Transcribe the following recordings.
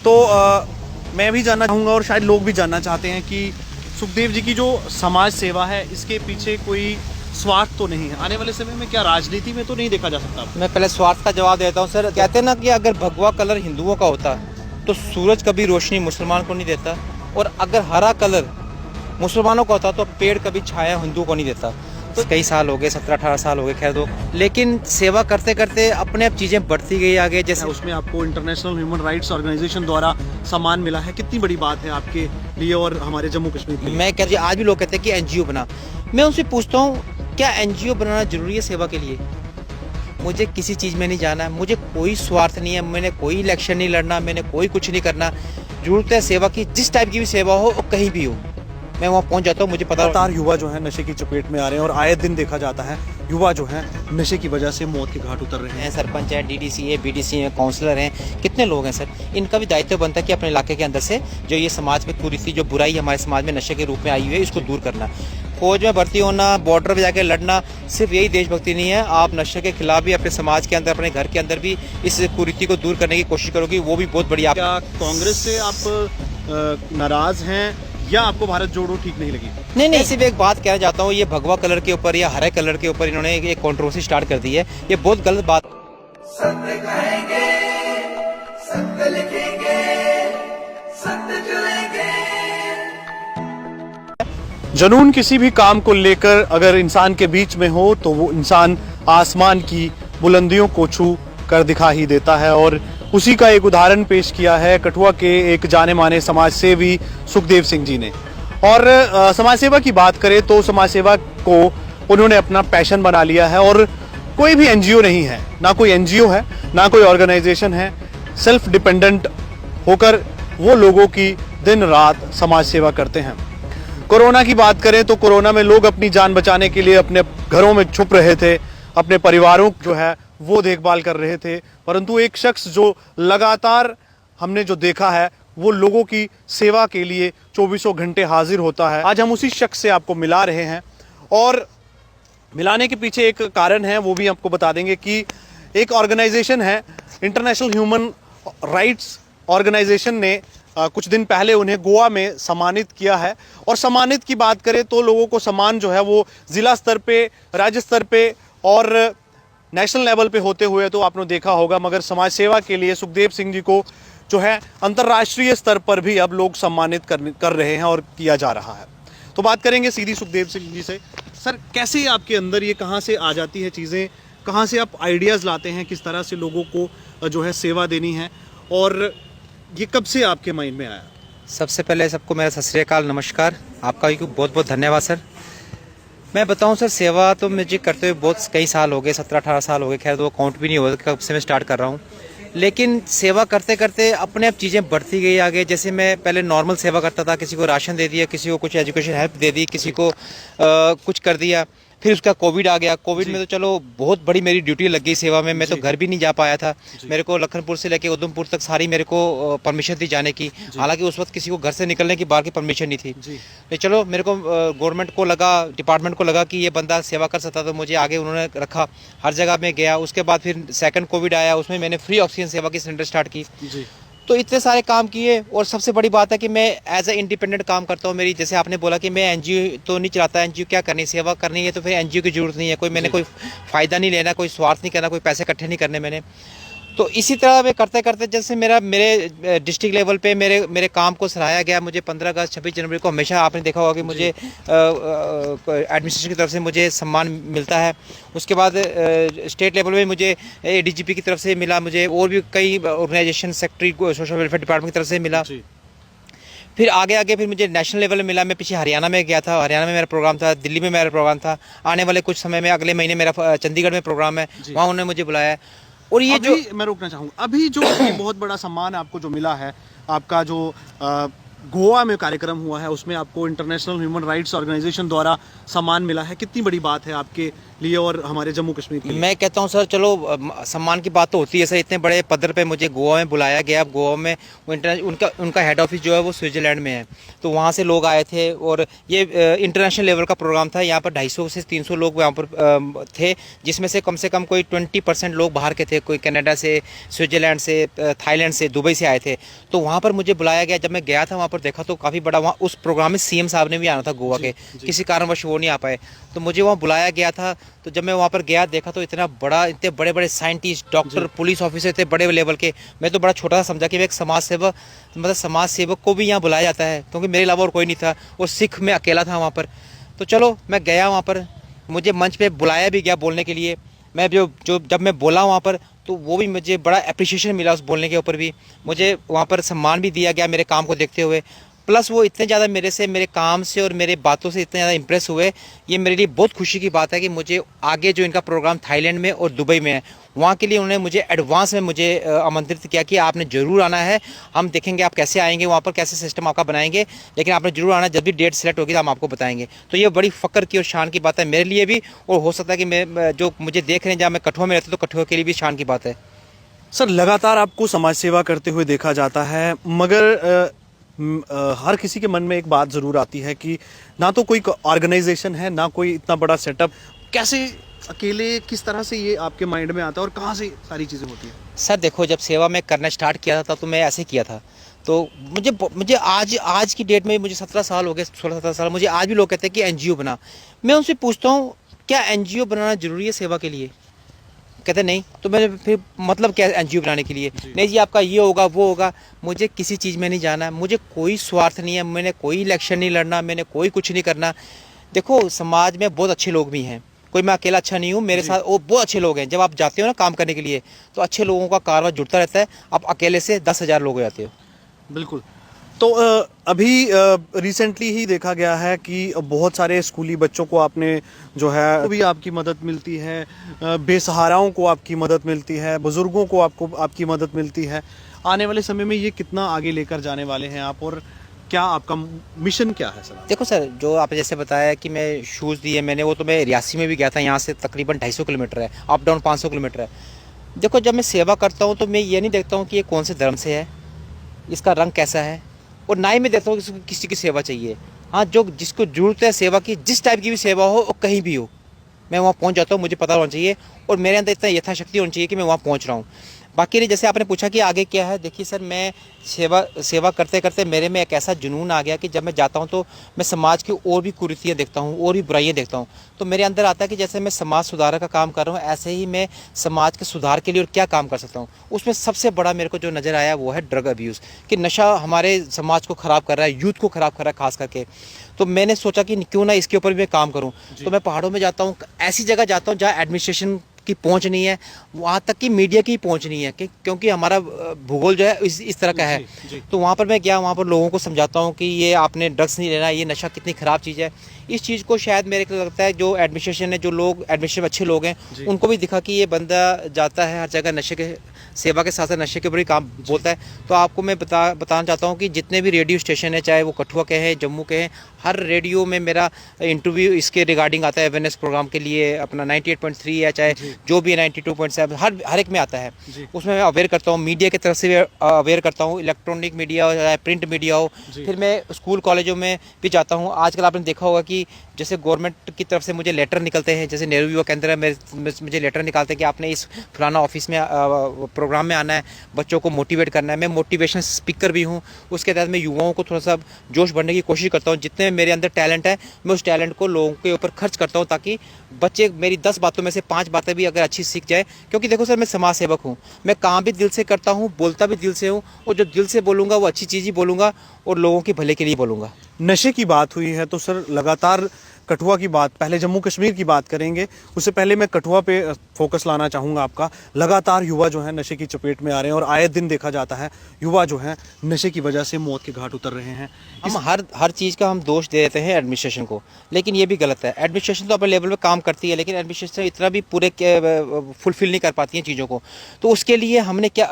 तो मैं भी जानना चाहूँगा और शायद लोग भी जानना चाहते हैं कि सुखदेव जी की जो समाज सेवा है इसके पीछे कोई स्वार्थ तो नहीं है। आने वाले समय में क्या राजनीति में तो नहीं देखा जा सकता? मैं पहले स्वार्थ का जवाब देता हूँ सर। कहते हैं ना कि अगर भगवा कलर हिंदुओं का होता तो सूरज कभी रोशनी मुसलमान को नहीं देता, और अगर हरा कलर मुसलमानों का होता तो पेड़ कभी छाया हिंदुओं को नहीं देता। तो कई साल हो गए, 17-18 साल हो गए, खैर दो, लेकिन सेवा करते करते अपने आप चीज़ें बढ़ती गई आगे। जैसे उसमें आपको इंटरनेशनल ह्यूमन राइट्स ऑर्गेनाइजेशन द्वारा सम्मान मिला है, कितनी बड़ी बात है आपके लिए और हमारे जम्मू कश्मीर के लिए। मैं कह आज भी लोग कहते हैं कि एनजीओ बना। मैं उनसे पूछता हूँ क्या एनजीओ बनाना जरूरी है सेवा के लिए? मुझे किसी चीज़ में नहीं जाना है, मुझे कोई स्वार्थ नहीं है, मैंने कोई इलेक्शन नहीं लड़ना, मैंने कोई कुछ नहीं करना। जरूरत है सेवा की, जिस टाइप की भी सेवा हो वो कहीं भी हो, मैं वहाँ पहुँच जाता हूँ। मुझे पता लगातार युवा जो है नशे की चपेट में आ रहे हैं और आए दिन देखा जाता है युवा जो है नशे की वजह से मौत के घाट उतर रहे हैं। सरपंच है, डीडीसी है, बीडीसी है, काउंसलर हैं, कितने लोग हैं सर। इनका भी दायित्व बनता है कि अपने इलाके के अंदर से जो ये समाज में कुरीति, जो बुराई हमारे समाज में नशे के रूप में आई हुई है, इसको दूर करना। फौज में भर्ती होना, बॉर्डर पे जाके लड़ना, सिर्फ यही देशभक्ति नहीं है। आप नशे के खिलाफ भी अपने समाज के अंदर, अपने घर के अंदर भी इस कुरीति को दूर करने की कोशिश करोगे, वो भी बहुत बढ़िया। क्या कांग्रेस से आप नाराज हैं या आपको भारत जोड़ो ठीक नहीं लगी? नहीं, सिर्फ एक बात कहना चाहता हूँ, ये भगवा कलर के ऊपर या हरे कलर के ऊपर इन्होंने एक कंट्रोवर्सी स्टार्ट कर दी है, ये बहुत गलत बात। सत्य कहेंगे, सत्य लिखेंगे, सत्य चलेंगे। जुनून किसी भी काम को लेकर अगर इंसान के बीच में हो तो वो इंसान आसमान की बुलंदियों को छू कर दिखा ही देता है, और उसी का एक उदाहरण पेश किया है कठुआ के एक जाने माने समाज सेवी सुखदेव सिंह जी ने। और समाज सेवा की बात करें तो समाज सेवा को उन्होंने अपना पैशन बना लिया है, और कोई भी एनजीओ नहीं है, ना कोई एनजीओ है, ना कोई ऑर्गेनाइजेशन है। सेल्फ डिपेंडेंट होकर वो लोगों की दिन रात समाज सेवा करते हैं। कोरोना की बात करें तो कोरोना में लोग अपनी जान बचाने के लिए अपने घरों में छुप रहे थे, अपने परिवारों जो है वो देखभाल कर रहे थे, परंतु एक शख्स जो लगातार हमने जो देखा है वो लोगों की सेवा के लिए 24 घंटे हाजिर होता है। आज हम उसी शख्स से आपको मिला रहे हैं, और मिलाने के पीछे एक कारण है, वो भी आपको बता देंगे कि एक ऑर्गेनाइजेशन है इंटरनेशनल ह्यूमन राइट्स ऑर्गेनाइजेशन ने कुछ दिन पहले उन्हें गोवा में सम्मानित किया है। और सम्मानित की बात करें तो लोगों को सम्मान जो है वो जिला स्तर पे, राज्य स्तर पे और नेशनल लेवल पे होते हुए तो आपने देखा होगा, मगर समाज सेवा के लिए सुखदेव सिंह जी को जो है अंतर्राष्ट्रीय स्तर पर भी अब लोग सम्मानित कर रहे हैं और किया जा रहा है। तो बात करेंगे सीधी सुखदेव सिंह जी से। सर, कैसे आपके अंदर ये कहाँ से आ जाती है चीज़ें, कहाँ से आप आइडियाज़ लाते हैं, किस तरह से लोगों को जो है सेवा देनी है, और ये कब से आपके माइंड में आया? सबसे पहले सबको मेरा सत श्री अकाल, नमस्कार। आपका भी बहुत बहुत धन्यवाद सर। मैं बताऊं सर, सेवा तो मुझे करते हुए बहुत कई साल हो गए, 17-18 साल हो गए, खैर वो काउंट भी नहीं होगा कब से मैं स्टार्ट कर रहा हूं। लेकिन सेवा करते करते अपने आप चीज़ें बढ़ती गई आगे। जैसे मैं पहले नॉर्मल सेवा करता था, किसी को राशन दे दिया, किसी को कुछ एजुकेशन हेल्प दे दी, किसी को कुछ कर दिया। फिर उसका कोविड आ गया। कोविड में तो चलो बहुत बड़ी मेरी ड्यूटी लग गई सेवा में, मैं तो घर भी नहीं जा पाया था। मेरे को लखनपुर से लेके उधमपुर तक सारी मेरे को परमिशन थी जाने की, हालांकि उस वक्त किसी को घर से निकलने की बाहर की परमिशन नहीं थी। तो चलो मेरे को गवर्नमेंट को लगा, डिपार्टमेंट को लगा कि ये बंदा सेवा कर सकता, तो मुझे आगे उन्होंने रखा, हर जगह में गया। उसके बाद फिर सेकंड कोविड आया, उसमें मैंने फ्री ऑक्सीजन सेवा की सिलेंडर स्टार्ट की। तो इतने सारे काम किए, और सबसे बड़ी बात है कि मैं एज ए इंडिपेंडेंट काम करता हूँ। मेरी, जैसे आपने बोला कि मैं एनजीओ तो नहीं चलाता, एनजीओ क्या करनी, सेवा करनी है तो फिर एनजीओ की जरूरत नहीं है, कोई मैंने कोई फ़ायदा नहीं लेना, कोई स्वार्थ नहीं करना, कोई पैसे इकट्ठे नहीं करने मैंने। तो इसी तरह मैं करते करते जैसे मेरे डिस्ट्रिक्ट लेवल पे मेरे काम को सराहाया गया। मुझे 15 अगस्त 26 जनवरी को हमेशा आपने देखा होगा कि मुझे एडमिनिस्ट्रेशन की तरफ से मुझे सम्मान मिलता है। उसके बाद स्टेट लेवल में मुझे एडीजीपी की तरफ से मिला, मुझे और भी कई organisation secretary social welfare department की तरफ से मिला। फिर आगे फिर मुझे नेशनल लेवल में मिला। मैं पीछे हरियाणा में गया था, हरियाणा में मेरा प्रोग्राम था, दिल्ली में मेरा प्रोग्राम था। आने वाले कुछ समय में अगले महीने मेरा चंडीगढ़ में प्रोग्राम है, वहाँ उन्होंने मुझे बुलाया है। और ये जो मैं रोकना चाहूँगा, अभी जो ये बहुत बड़ा सम्मान आपको जो मिला है, आपका जो गोवा में कार्यक्रम हुआ है उसमें आपको इंटरनेशनल ह्यूमन राइट्स ऑर्गेनाइजेशन द्वारा सम्मान मिला है, कितनी बड़ी बात है आपके लिए और हमारे जम्मू कश्मीर के लिए? मैं कहता हूं सर, चलो सम्मान की बात तो होती है सर। इतने बड़े पदर पे मुझे गोवा में बुलाया गया। अब गोवा में उनका हेड ऑफिस जो है वो स्विट्जरलैंड में है, तो वहाँ से लोग आए थे और ये इंटरनेशनल लेवल का प्रोग्राम था। यहाँ पर 250 से 300 लोग यहाँ पर थे, जिसमें से कम कोई 20% लोग बाहर के थे, कोई कनाडा से, स्विट्जरलैंड से, थाईलैंड से, दुबई से आए थे। तो वहाँ पर मुझे बुलाया गया। जब मैं गया था वहाँ पर देखा तो काफ़ी बड़ा, वहाँ उस प्रोग्राम में सीएम साहब ने भी आना था गोवा के, किसी कारणवश वो नहीं आ पाए, तो मुझे वहाँ बुलाया गया था। तो जब मैं वहाँ पर गया देखा तो इतना बड़ा, इतने बड़े बड़े साइंटिस्ट, डॉक्टर, पुलिस ऑफिसर थे बड़े लेवल के। मैं तो बड़ा छोटा सा समझा कि मैं एक समाज सेवक, मतलब समाज सेवक को भी यहाँ बुलाया जाता है, क्योंकि मेरे अलावा और कोई नहीं था और सिख में अकेला था वहाँ पर। तो चलो मैं गया वहाँ पर, मुझे मंच पे बुलाया भी गया बोलने के लिए। मैं जब मैं बोला वहाँ पर तो वो भी मुझे बड़ा अप्रिशिएशन मिला उस बोलने के ऊपर भी। मुझे वहाँ पर सम्मान भी दिया गया मेरे काम को देखते हुए। प्लस वो इतने ज़्यादा मेरे काम से और मेरे बातों से इतने ज़्यादा इम्प्रेस हुए। ये मेरे लिए बहुत खुशी की बात है कि मुझे आगे जो इनका प्रोग्राम थाईलैंड में और दुबई में है, वहाँ के लिए उन्होंने मुझे एडवांस में मुझे आमंत्रित किया कि आपने ज़रूर आना है। हम देखेंगे आप कैसे आएंगे वहाँ पर, कैसे सिस्टम आपका बनाएंगे, लेकिन आपने ज़रूर आना है। जब भी डेट सेलेक्ट होगी तो हम आपको बताएंगे। तो ये बड़ी फ़ख्र की और शान की बात है मेरे लिए भी, और हो सकता है कि मैं जो मुझे देख रहे हैं, जहाँ मैं कठुआ में रहता हूँ, तो कठुआ के लिए भी शान की बात है। सर, लगातार आपको समाज सेवा करते हुए देखा जाता है, मगर हर किसी के मन में एक बात ज़रूर आती है कि ना तो कोई ऑर्गेनाइजेशन है, ना कोई इतना बड़ा सेटअप। कैसे अकेले, किस तरह से ये आपके माइंड में आता है और कहाँ से सारी चीज़ें होती हैं? सर देखो, जब सेवा में करना स्टार्ट किया था तो मैं ऐसे किया था। तो मुझे आज की डेट में मुझे 17 साल हो गए, 16-17 साल। मुझे आज भी लोग कहते हैं कि एनजीओ बना। मैं उनसे पूछता हूँ, क्या एनजीओ बनाना ज़रूरी है सेवा के लिए? कहते नहीं। तो मैंने फिर मतलब क्या एनजीओ बनाने के लिए? नहीं जी, आपका ये होगा वो होगा। मुझे किसी चीज़ में नहीं जाना, मुझे कोई स्वार्थ नहीं है, मैंने कोई इलेक्शन नहीं लड़ना, मैंने कोई कुछ नहीं करना। देखो, समाज में बहुत अच्छे लोग भी हैं, कोई मैं अकेला अच्छा नहीं हूँ, मेरे साथ वो बहुत अच्छे लोग हैं। जब आप जाते हो ना काम करने के लिए, तो अच्छे लोगों का कारवां जुड़ता रहता है। आप अकेले से 10,000 लोग हो जाते हो। बिल्कुल। तो अभी रिसेंटली ही देखा गया है कि बहुत सारे स्कूली बच्चों को आपने जो है वो भी आपकी मदद मिलती है, बेसहाराओं को आपकी मदद मिलती है, बुजुर्गों को आपकी मदद मिलती है। आने वाले समय में ये कितना आगे लेकर जाने वाले हैं आप, और क्या आपका मिशन क्या है सर? देखो सर, जो आपने जैसे बताया कि मैं शूज़ दिए मैंने, वो तो मैं रियासी में भी गया था। यहाँ से तकरीबन 250 किलोमीटर है, अप डाउन 500 किलोमीटर है। देखो, जब मैं सेवा करता हूँ तो मैं ये नहीं देखता हूँ कि ये कौन से धर्म से है, इसका रंग कैसा है, और ना ही मैं देखता हूँ कि किसी की सेवा चाहिए। हाँ, जो जिसको जरूरत है सेवा की, जिस टाइप की भी सेवा हो और कहीं भी हो, मैं वहाँ पहुँच जाता हूँ। मुझे पता होना चाहिए और मेरे अंदर इतना यथाशक्ति होनी चाहिए कि मैं वहाँ पहुँच रहा हूँ। बाकी नहीं, जैसे आपने पूछा कि आगे क्या है, देखिए सर, मैं सेवा करते करते मेरे में एक ऐसा जुनून आ गया कि जब मैं जाता हूँ तो मैं समाज की और भी कुरीतियाँ देखता हूँ और भी बुराइयाँ देखता हूँ। तो मेरे अंदर आता है कि जैसे मैं समाज सुधार का काम कर रहा हूँ, ऐसे ही मैं समाज के सुधार के लिए और क्या काम कर सकता हूँ। उसमें सबसे बड़ा मेरे को जो नज़र आया वो है ड्रग अब्यूज़, कि नशा हमारे समाज को ख़राब कर रहा है, यूथ को ख़राब कर रहा है खास करके। तो मैंने सोचा कि क्यों ना इसके ऊपर भी मैं काम करूँ। तो मैं पहाड़ों में जाता हूँ, ऐसी जगह जाता हूँ जहाँ एडमिनिस्ट्रेशन की पहुंच नहीं है, वहाँ तक कि मीडिया की पहुंच नहीं है, क्योंकि हमारा भूगोल जो है इस तरह का है। तो वहाँ पर मैं गया, वहाँ पर लोगों को समझाता हूँ कि ये आपने ड्रग्स नहीं लेना, ये नशा कितनी ख़राब चीज़ है। इस चीज़ को शायद मेरे को लगता है जो एडमिनिस्ट्रेशन है, जो लोग एडमिनिस्ट्रेशन अच्छे लोग हैं, उनको भी दिखा कि ये बंदा जाता है हर जगह नशे के सेवा के साथ साथ नशे के ऊपर ही काम बोलता है। तो आपको मैं बताना चाहता हूँ कि जितने भी रेडियो स्टेशन है, चाहे वो कठुआ के हैं, जम्मू के हैं, हर रेडियो में मेरा इंटरव्यू इसके रिगार्डिंग आता है। अवेयरनेस प्रोग्राम के लिए अपना 98.3 है, चाहे जो भी 92.7, हर एक में आता है। उसमें मैं अवेयर करता हूँ, मीडिया की तरफ से भी अवेयर करता हूँ, इलेक्ट्रॉनिक मीडिया हो चाहे प्रिंट मीडिया हो। फिर मैं स्कूल कॉलेजों में भी जाता हूँ। आजकल आपने देखा होगा कि जैसे गवर्नमेंट की तरफ से मुझे लेटर निकलते हैं, जैसे नेहरू युवा केंद्र है, मुझे लेटर निकालते हैं कि आपने इस फलाना ऑफिस में प्रोग्राम में आना है, बच्चों को मोटिवेट करना है। मैं मोटिवेशन स्पीकर भी हूँ। उसके तहत मैं युवाओं को थोड़ा सा जोश भरने की कोशिश करता हूँ। जितने मेरे अंदर टैलेंट है, मैं उस टैलेंट को लोगों के ऊपर खर्च करता हूँ, ताकि बच्चे मेरी 10 बातों में से 5 बातें भी अगर अच्छी सीख जाए। क्योंकि देखो सर, मैं समाज सेवक हूँ, मैं काम भी दिल से करता हूँ, बोलता भी दिल से हूँ, और जो दिल से बोलूँगा वो अच्छी चीज़ ही बोलूँगा और लोगों के भले के लिए बोलूँगा। नशे की बात हुई है तो सर, लगातार कठुआ की बात, पहले जम्मू कश्मीर की बात करेंगे, उससे पहले मैं कठुआ पे फोकस लाना चाहूँगा आपका। लगातार युवा जो है नशे की चपेट में आ रहे हैं और आए दिन देखा जाता है युवा जो है नशे की वजह से मौत के घाट उतर रहे हैं। हम हर चीज़ का हम दोष दे देते हैं एडमिनिस्ट्रेशन को, लेकिन ये भी गलत है। एडमिनिस्ट्रेशन तो अपने लेवल पे काम करती है, लेकिन एडमिनिस्ट्रेशन इतना भी पूरे फुलफिल नहीं कर पाती हैं चीज़ों को। तो उसके लिए हमने क्या,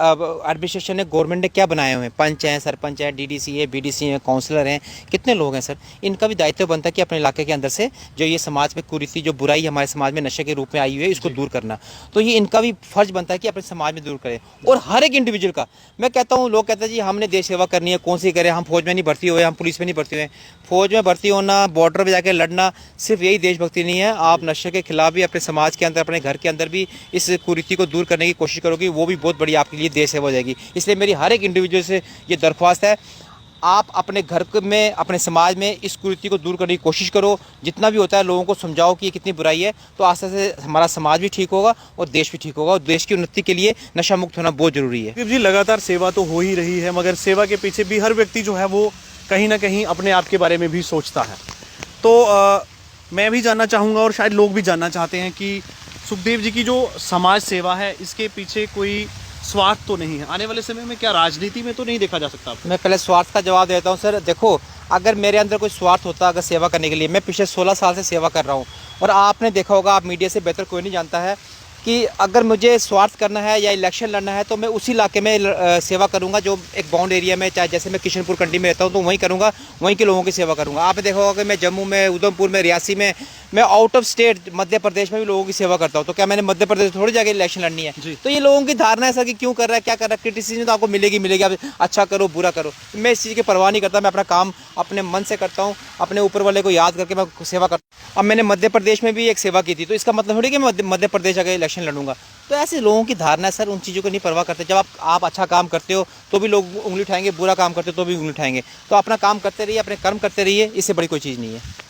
एडमिनिस्ट्रेशन ने, गवर्नमेंट ने क्या बनाए हुए हैं, पंच हैं, सरपंच हैं, डीडीसी है, बीडीसी हैं, काउंसलर हैं, कितने लोग हैं सर। इनका भी दायित्व बनता है कि अपने इलाके के अंदर से से जो ये समाज में कुरीति, जो बुराई हमारे समाज में नशे के रूप में आई हुई है, इसको दूर करना। तो ये इनका भी फर्ज बनता है कि अपने समाज में दूर करें। और हर एक इंडिविजुअल का, मैं कहता हूँ, लोग कहते हैं जी हमने देश सेवा करनी है, कौन सी करें, हम फौज में नहीं भर्ती हुए, हम पुलिस में नहीं भर्ती हुए। फौज में भर्ती होना, बॉर्डर पर जाकर लड़ना सिर्फ यही देशभक्ति नहीं है। आप नशे के खिलाफ भी अपने समाज के अंदर, अपने घर के अंदर भी इस कुरीति को दूर करने की कोशिश करोगे, वो भी बहुत बड़ी आपके लिए देश सेवा हो जाएगी। इसलिए मेरी हर एक इंडिविजुअल से ये दरख्वास्त है, आप अपने घर में, अपने समाज में इस कुरीति को दूर करने की कोशिश करो। जितना भी होता है लोगों को समझाओ कि ये कितनी बुराई है, तो आस्ते से हमारा समाज भी ठीक होगा और देश भी ठीक होगा। और देश की उन्नति के लिए नशा मुक्त होना बहुत जरूरी है। जी, लगातार सेवा तो हो ही रही है, मगर सेवा के पीछे भी हर व्यक्ति जो है वो कहीं ना कहीं अपने आप के बारे में भी सोचता है। तो मैं भी जानना चाहूँगा और शायद लोग भी जानना चाहते हैं कि सुखदेव जी की जो समाज सेवा है, इसके पीछे कोई स्वार्थ तो नहीं है? आने वाले समय में क्या राजनीति में तो नहीं देखा जा सकता? मैं पहले स्वार्थ का जवाब देता हूं सर। देखो, अगर मेरे अंदर कोई स्वार्थ होता अगर सेवा करने के लिए, मैं पिछले 16 साल से सेवा कर रहा हूं। और आपने देखा होगा, आप मीडिया से बेहतर कोई नहीं जानता है कि अगर मुझे स्वार्थ करना है या इलेक्शन लड़ना है तो मैं उसी इलाके में सेवा करूंगा जो एक बाउंड एरिया में, चाहे जैसे मैं किशनपुर कंडी में रहता हूं तो वहीं करूंगा, वहीं के लोगों की सेवा करूंगा। आपने देखा होगा कि मैं जम्मू में, उधमपुर में, रियासी में, मैं out of state Madhya Pradesh में भी लोगों की सेवा करता हूँ। तो क्या मैंने मध्य प्रदेश थोड़ी जाके इलेक्शन लड़नी है? तो ये लोगों की धारणा है सर कि क्यों कर रहा है, क्या कर रहा है, क्रिटिसिज्म तो आपको मिलेगी, आप अच्छा करो बुरा करो। मैं इस चीज़ की परवाह नहीं करता, मैं अपना काम अपने मन से करता हूँ, अपने ऊपर वाले को याद करके मैं सेवा करता हूँ। अब मैंने मध्य प्रदेश में भी एक सेवा की थी, तो इसका मतलब थोड़ी कि मैं मध्य प्रदेश आगे इलेक्शन लड़ूंगा। तो ऐसे लोगों की धारणा है सर, उन चीज़ों को नहीं परवाह करते। जब आप अच्छा काम करते हो तो भी लोग उंगली उठाएंगे, बुरा काम करते हो तो भी उंगली उठाएंगे। तो अपना काम करते रहिए, अपने कर्म करते रहिए, इससे बड़ी कोई चीज़ नहीं है।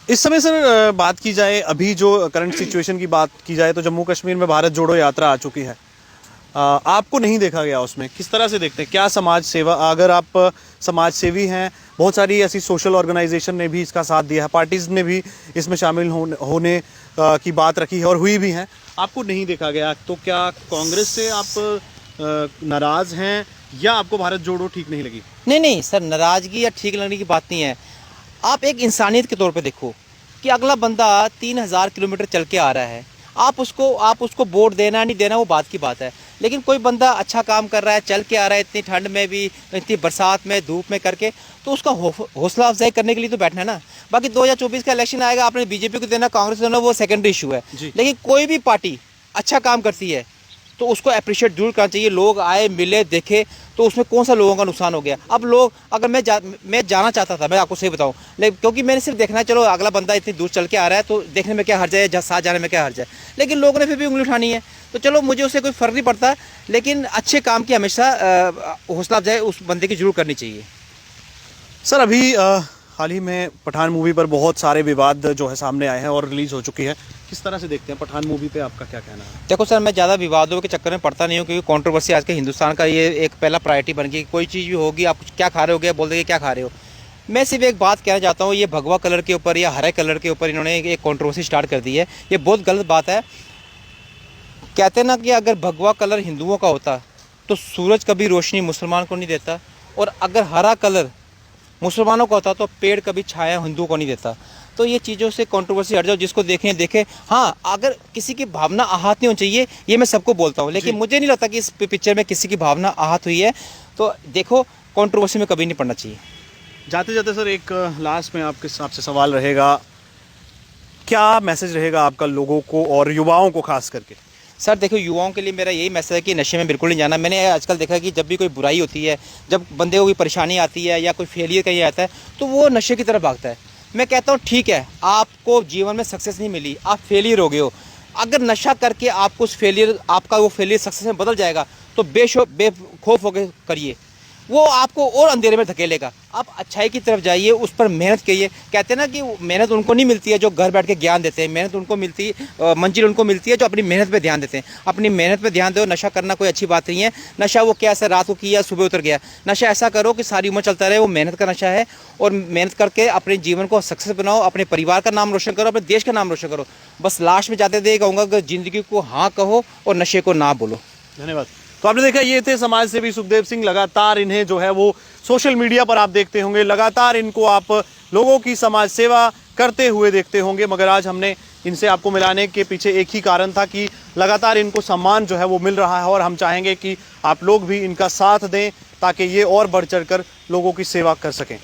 इस समय सर बात की जाए, अभी जो करंट सिचुएशन की बात की जाए, तो जम्मू कश्मीर में भारत जोड़ो यात्रा आ चुकी है। आपको नहीं देखा गया उसमें, किस तरह से देखते हैं? क्या समाज सेवा, अगर आप समाज सेवी हैं, बहुत सारी ऐसी सोशल ऑर्गेनाइजेशन ने भी इसका साथ दिया है, पार्टीज़ ने भी इसमें शामिल होने की बात रखी है और हुई भी हैं, आपको नहीं देखा गया, तो क्या कांग्रेस से आप नाराज़ हैं या आपको भारत जोड़ो ठीक नहीं लगी? नहीं सर, नाराज़गी या ठीक लगने की बात नहीं है। आप एक इंसानियत के तौर पे देखो कि अगला बंदा 3000 किलोमीटर चल के आ रहा है, आप उसको वोट देना नहीं देना वो बात की बात है। लेकिन कोई बंदा अच्छा काम कर रहा है, चल के आ रहा है, इतनी ठंड में भी, इतनी बरसात में, धूप में करके, तो उसका हौसला अफजाई करने के लिए तो बैठना है ना। बाकी 2024 का इलेक्शन आएगा, आपने बीजेपी को देना, कांग्रेस को देना, वो सेकेंडरी इशू है। लेकिन कोई भी पार्टी अच्छा काम करती है तो उसको अप्रिशिएट जरूर करना चाहिए। लोग आए, मिले, देखे, तो उसमें कौन सा लोगों का नुकसान हो गया? अब लोग, अगर मैं जाना चाहता था, मैं आपको सही बताऊं, लेकिन क्योंकि मैंने सिर्फ देखना, चलो अगला बंदा इतनी दूर चल के आ रहा है तो देखने में क्या हर्ज है, साथ जाने में क्या हर्ज है। लेकिन लोगों ने फिर भी उंगली उठानी है, तो चलो मुझे उससे कोई फ़र्क नहीं पड़ता, लेकिन अच्छे काम की हमेशा हौसला अफजाई उस बंदे की जरूर करनी चाहिए। सर, अभी हाल ही में पठान मूवी पर बहुत सारे विवाद जो है सामने आए हैं और रिलीज़ हो चुकी है, किस तरह से देखते हैं पठान मूवी पे, आपका क्या कहना है? देखो सर, मैं ज़्यादा विवादों के चक्कर में पड़ता नहीं हूँ, क्योंकि कंट्रोवर्सी आज के हिंदुस्तान का ये एक पहला प्रायोरिटी बन गई। कोई चीज़ भी होगी, आप क्या खा रहे हो, बोल देंगे क्या खा रहे हो। मैं सिर्फ एक बात कहना चाहता हूँ, ये भगवा कलर के ऊपर या हरे कलर के ऊपर इन्होंने एक कंट्रोवर्सी स्टार्ट कर दी है, ये बहुत गलत बात है। कहते हैं ना कि अगर भगवा कलर हिंदुओं का होता तो सूरज कभी रोशनी मुसलमान को नहीं देता, और अगर हरा कलर मुसलमानों का होता तो पेड़ कभी छाया हिंदुओं को नहीं देता। तो ये चीज़ों से कंट्रोवर्सी हट जाओ, जिसको देखने देखे। हाँ, अगर किसी की भावना आहत नहीं होनी चाहिए, ये मैं सबको बोलता हूँ, लेकिन मुझे नहीं लगता कि इस पिक्चर में किसी की भावना आहत हुई है। तो देखो, कंट्रोवर्सी में कभी नहीं पड़ना चाहिए। जाते जाते सर, एक लास्ट में आपसे सवाल रहेगा, क्या मैसेज रहेगा आपका लोगों को और युवाओं को खास करके? सर देखो, युवाओं के लिए मेरा यही मैसेज है कि नशे में बिल्कुल नहीं जाना। मैंने आजकल देखा कि जब भी कोई बुराई होती है, जब बंदे को कोई परेशानी आती है या कोई फेलियर कहीं आता है, तो वो नशे की तरफ भागता है। मैं कहता हूँ ठीक है, आपको जीवन में सक्सेस नहीं मिली, आप फेलियर हो गए हो, अगर नशा करके आपको उस फेलियर, आपका वो फेलियर सक्सेस में बदल जाएगा, तो बेखौफ होकर करिए, वो आपको और अंधेरे में धकेलेगा। आप अच्छाई की तरफ जाइए, उस पर मेहनत करिए। कहते हैं ना कि मेहनत उनको नहीं मिलती है जो घर बैठ के ज्ञान देते हैं, मेहनत उनको मिलती है, मंजिल उनको मिलती है जो अपनी मेहनत पे ध्यान देते हैं। अपनी मेहनत पे ध्यान दो। नशा करना कोई अच्छी बात नहीं है। नशा वो क्या ऐसा रात को किया सुबह उतर गया, नशा ऐसा करो कि सारी उम्र चलता रहे, वो मेहनत का नशा है। और मेहनत करके अपने जीवन को सक्सेस बनाओ, अपने परिवार का नाम रोशन करो, अपने देश का नाम रोशन करो। बस लास्ट में जाते हुए कहूँगा कि ज़िंदगी को हाँ कहो और नशे को ना बोलो। धन्यवाद। तो आपने देखा, ये थे समाज सेवी सुखदेव सिंह। लगातार इन्हें जो है वो सोशल मीडिया पर आप देखते होंगे, लगातार इनको आप लोगों की समाज सेवा करते हुए देखते होंगे, मगर आज हमने इनसे आपको मिलाने के पीछे एक ही कारण था कि लगातार इनको सम्मान जो है वो मिल रहा है, और हम चाहेंगे कि आप लोग भी इनका साथ दें ताकि ये और बढ़ चढ़ कर लोगों की सेवा कर सकें।